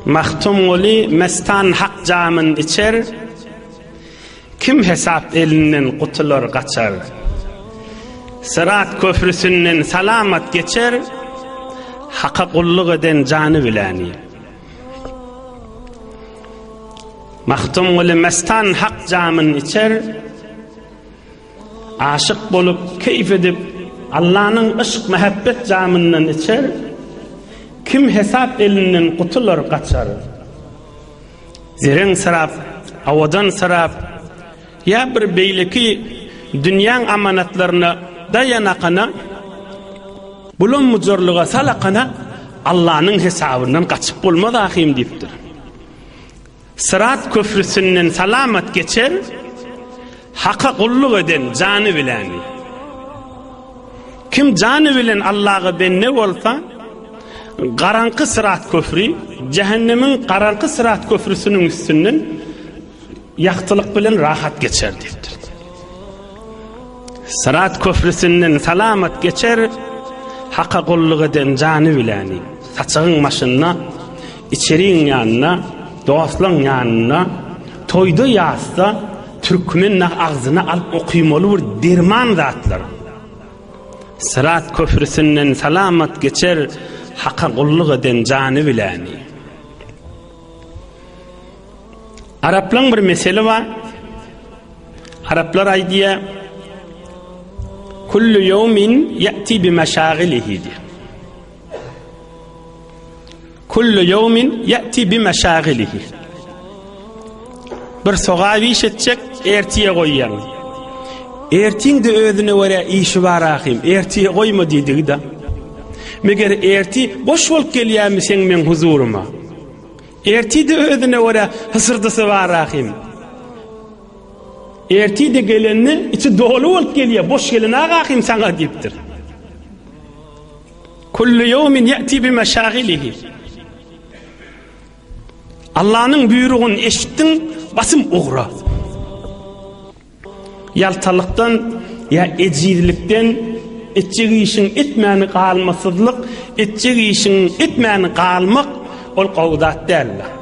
Mahtum oli mestan hak camın içer, kim hesap elinden kutulur kaçar. Sırat köprüsünden salamat geçer, hakka kulluk eden canı bilani. Mahtum oli mestan hak camın içer, aşık bolup keyif edip Allah'ın ışık mehabbet camından içer, kim hesap elinden kutulur kaçar. Ziren sarap, avadan sarap, ya bir beyleki dünyanın amanatlarına dayanakana, bulun muzorluğa salakana, Allah'ın hesabından kaçıp bulmaz ahim deyiptir. Sırat köprüsünden salamat geçer, hakka kulluk eden canı bilani. Kim canı bilen Allah'a ben ne olsa, Qarankı sırat köprü, cehennemin qarankı sırat köprüsünün üstünden yaxtılık bilen rahat geçer deyiptir. Sırat köprüsünden salamat geçer, hakka kulluk eden canı bilani. Saçığın maşınına, içeriğin yanına, dostluğun yanına, toyda yasta, Türkmenin ağzına alıp okuymalı bir derman zatlar. Sırat köprüsünden salamat geçer, hakka kulluk eden canı bilani. Arapların bir mesele var. Araplar aydiye kullu yevmin ya'ti bi meşagilihi. Kullu yevmin ya'ti bi meşagilihi. Bir soğağı işetecek, ertiye koyyan. Ertin de özüne göre işi var ahim. Ertiye koyma dedi de. Meger erti boş bolup gelýärmi sen men huzuruma? Erti de özüne göre hısırdısı var ahim. Erti de gelenni içi dolu bolup gelýär, boş gelen ahim sana diýipdir. Kullu yevmin ya'ti bi meşagilihi. Allah'ın buyruğunu eşittin, basım uğra. Yaltalıktan ya ecidilikten etçegi işin etmeni kalmasızlık, etçegi işin etmeni kalmak ol kavdat derler.